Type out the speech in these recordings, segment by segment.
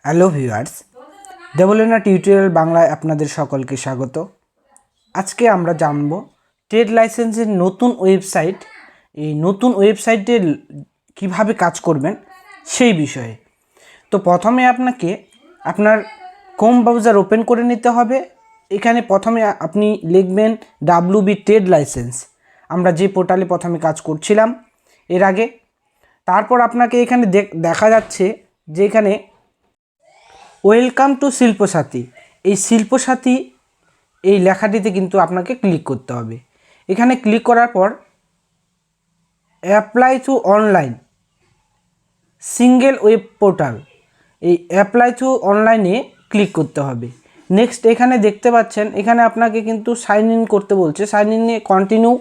Hello viewers, Deblina tutorial বাংলায় আপনাদের সকলকে স্বাগত। আজকে আমরা জানব ট্রেড লাইসেন্সের নতুন ওয়েবসাইট, এই নতুন ওয়েবসাইটে কিভাবে কাজ করবেন সেই বিষয়ে। তো প্রথমে আপনাকে আপনার ক্রোম ব্রাউজার ওপেন করে নিতে হবে। এখানে প্রথমে আপনি লিখবেন WB ট্রেড লাইসেন্স, আমরা যে পোর্টালে প্রথমে কাজ করছিলাম এর আগে। তারপর আপনাকে এখানে দেখা যাচ্ছে যে এখানে ওয়েলকাম টু শিল্প সাথী, এই শিল্প সাথী এই লেখাটিতে কিন্তু আপনাকে ক্লিক করতে হবে। এখানে ক্লিক করার পর apply to online single web portal, এই অ্যাপ্লাই টু অনলাইনে ক্লিক করতে হবে। নেক্সট এখানে দেখতে পাচ্ছেন এখানে আপনাকে কিন্তু সাইন ইন করতে বলছে, সাইন ইনে কন্টিনিউ।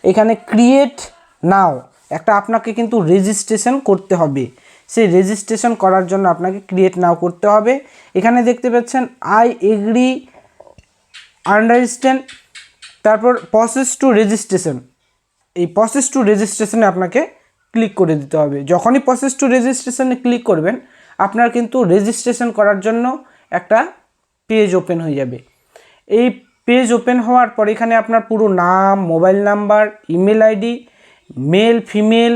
এখানে ক্রিয়েট নাও একটা আপনাকে কিন্তু রেজিস্ট্রেশন করতে হবে, সেই রেজিস্ট্রেশন করার জন্য আপনাকে ক্রিয়েট নাও করতে হবে। এখানে দেখতে পাচ্ছেন আই এগ্রি আন্ডারস্ট্যান্ড, তারপর প্রসেস টু রেজিস্ট্রেশন, এই প্রসেস টু রেজিস্ট্রেশনে আপনাকে ক্লিক করে দিতে হবে। যখনই প্রসেস টু রেজিস্ট্রেশনে ক্লিক করবেন আপনার কিন্তু রেজিস্ট্রেশন করার জন্য একটা পেজ ওপেন হয়ে যাবে। এই পেজ ওপেন হওয়ার পর এখানে আপনার পুরো নাম, mobile number, email ID, male female,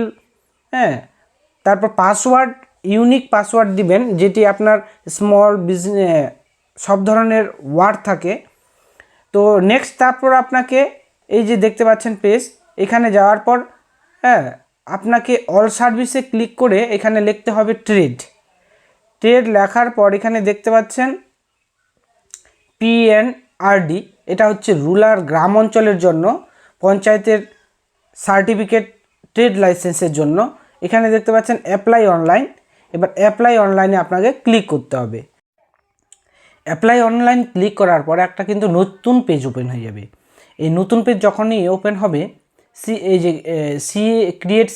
তারপর পাসওয়ার্ড, ইউনিক পাসওয়ার্ড দিবেন যেটি আপনার স্মল বিজনেস সব ধরনের ওয়ার্ড থাকে। তো নেক্সট তারপর আপনাকে এই যে দেখতে পাচ্ছেন পেজ, এখানে যাওয়ার পর আপনাকে অল সার্ভিসে ক্লিক করে এখানে লিখতে হবে ট্রেড লেখার পর এখানে দেখতে পাচ্ছেন PNRD, এটা হচ্ছে রুরাল গ্রাম অঞ্চলের জন্য পঞ্চায়েতের সার্টিফিকেট ট্রেড লাইসেন্সের জন্য। এখানে দেখতে পাচ্ছেন অ্যাপ্লাই অনলাইন, এবার অ্যাপ্লাই অনলাইনে আপনাকে ক্লিক করতে হবে। অ্যাপ্লাই অনলাইন ক্লিক করার পর একটা কিন্তু নতুন পেজ ওপেন হয়ে যাবে। এই নতুন পেজ যখনই ওপেন হবে এই যে ক্রিয়েট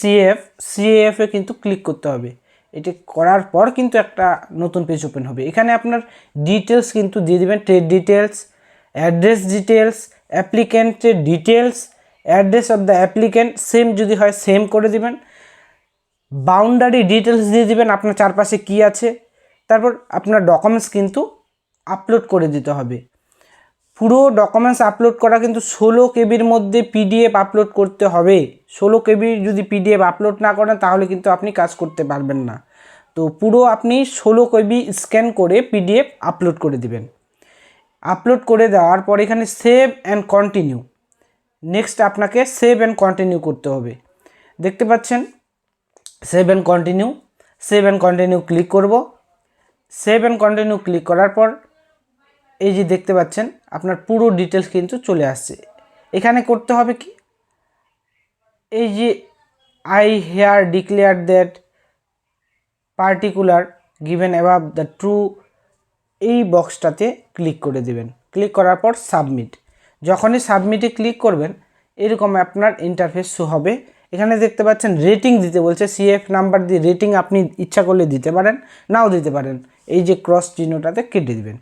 সিএএফে কিন্তু ক্লিক করতে হবে। এটি করার পর কিন্তু একটা নতুন পেজ ওপেন হবে। এখানে আপনার ডিটেলস কিন্তু দিয়ে দেবেন, ট্রেড ডিটেলস, অ্যাড্রেস ডিটেলস, অ্যাপ্লিক্যান্টের details, address of the applicant same যদি হয় সেম করে দিবেন, বাউন্ডারি ডিটেলস দিয়ে দিবেন আপনার চারপাশে কি আছে। তারপর আপনার ডকুমেন্টস কিন্তু আপলোড করে দিতে হবে। পুরো ডকুমেন্টস আপলোড করা কিন্তু 16 কেবির মধ্যে PDF আপলোড করতে হবে। 16 কেবি যদি PDF আপলোড না করেন তাহলে কিন্তু আপনি কাজ করতে পারবেন না। তো পুরো আপনি 16 কেবি স্ক্যান করে PDF আপলোড করে দিবেন। আপলোড করে দেওয়ার পর এখানে সেভ অ্যান্ড কন্টিনিউ, নেক্সট আপনাকে সেভ অ্যান্ড কন্টিনিউ করতে হবে। দেখতে পাচ্ছেন সেভ অ্যান্ড কন্টিনিউ ক্লিক করব। সেভ অ্যান্ড কন্টিনিউ ক্লিক করার পর এই যে দেখতে পাচ্ছেন আপনার পুরো ডিটেলস কিন্তু চলে আসছে। এখানে করতে হবে কি, এই যে I here declare that particular given above the true, এই বক্সটাতে ক্লিক করে দেবেন। ক্লিক করার পর সাবমিট, যখনই সাবমিটে ক্লিক করবেন এরকম আপনার ইন্টারফেস শো হবে। এখানে দেখতে পাচ্ছেন রেটিং দিতে বলছে, CF নাম্বার দিয়ে রেটিং আপনি ইচ্ছা করলে দিতে পারেন, নাও দিতে পারেন। এই যে ক্রস চিহ্নটাতে কেটে দিবেন।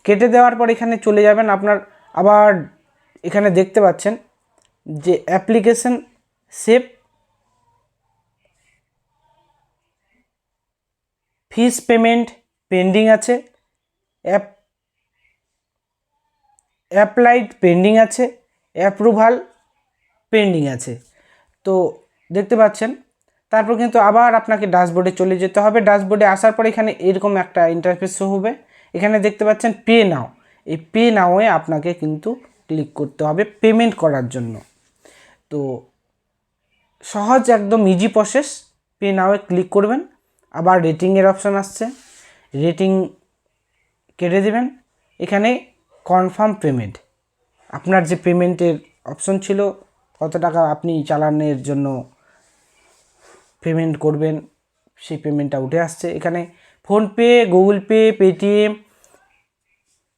কেটে দেওয়ার পর এখানে চলে যাবেন আপনার, আবার এখানে দেখতে পাচ্ছেন যে application save, fees payment pending আছে, অ্যাপ্লাইড পেন্ডিং আছে, অ্যাপ্রুভাল পেন্ডিং আছে। তো দেখতে পাচ্ছেন তারপর কিন্তু আবার আপনাকে ড্যাশবোর্ডে চলে যেতে হবে। ড্যাশবোর্ডে আসার পর এখানে এরকম একটা ইন্টারফেস শো হবে। এখানে দেখতে পাচ্ছেন পে নাও, এই পে নাওয়ে আপনাকে কিন্তু ক্লিক করতে হবে পেমেন্ট করার জন্য। তো সহজ একদম ইজি প্রসেস, পে নাওয়ে ক্লিক করবেন। আবার রেটিংয়ের অপশান আসছে, রেটিং কেটে দেবেন। এখানে কনফার্ম পেমেন্ট, আপনার যে পেমেন্টের অপশন ছিল কত টাকা আপনি চালানের জন্য পেমেন্ট করবেন সেই পেমেন্টটা উঠে আসছে। এখানে ফোনপে, গুগল পে, পেটিএম,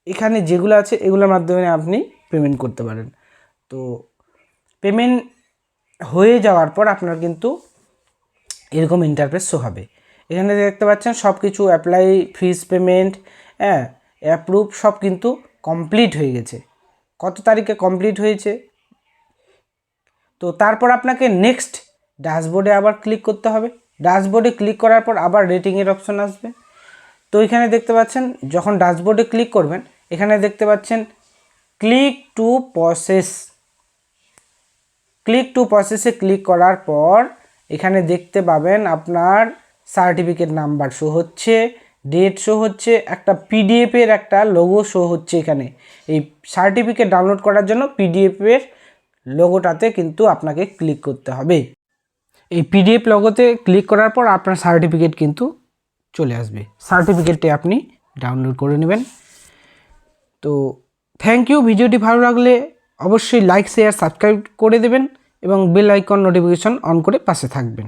এখানে যেগুলো আছে এগুলোর মাধ্যমে আপনি পেমেন্ট করতে পারেন। তো পেমেন্ট হয়ে যাওয়ার পর আপনার কিন্তু এরকম ইন্টারফেস শো হবে। এখানে দেখতে পাচ্ছেন সব কিছু অ্যাপ্লাই, ফিস পেমেন্ট, অ্যাপ্রুভ সব কিন্তু কমপ্লিট হয়ে গেছে। কত তারিখে কমপ্লিট হয়েছে। তো তারপর আপনাকে নেক্সট ড্যাশবোর্ডে আবার ক্লিক করতে হবে। ড্যাশবোর্ডে ক্লিক করার পর আবার রেটিংয়ের অপশন আসবে। তো এখানে দেখতে পাচ্ছেন যখন ড্যাশবোর্ডে ক্লিক করবেন এখানে দেখতে পাচ্ছেন ক্লিক টু প্রসেসে ক্লিক করার পর এখানে দেখতে পাবেন আপনার সার্টিফিকেট নাম্বার শো হচ্ছে, ডেট শো হচ্ছে, একটা পিডিএফের একটা লোগো শো হচ্ছে। এখানে এই সার্টিফিকেট ডাউনলোড করার জন্য পিডিএফের লোগোটাতে কিন্তু আপনাকে ক্লিক করতে হবে। এই পিডিএফ লোগোতে ক্লিক করার পর আপনার সার্টিফিকেট কিন্তু চলে আসবে, সার্টিফিকেটটি আপনি ডাউনলোড করে নেবেন। তো থ্যাংক ইউ। ভিডিওটি ভালো লাগলে অবশ্যই লাইক শেয়ার সাবস্ক্রাইব করে দেবেন এবং বেল আইকন নোটিফিকেশন অন করে পাশে থাকবেন।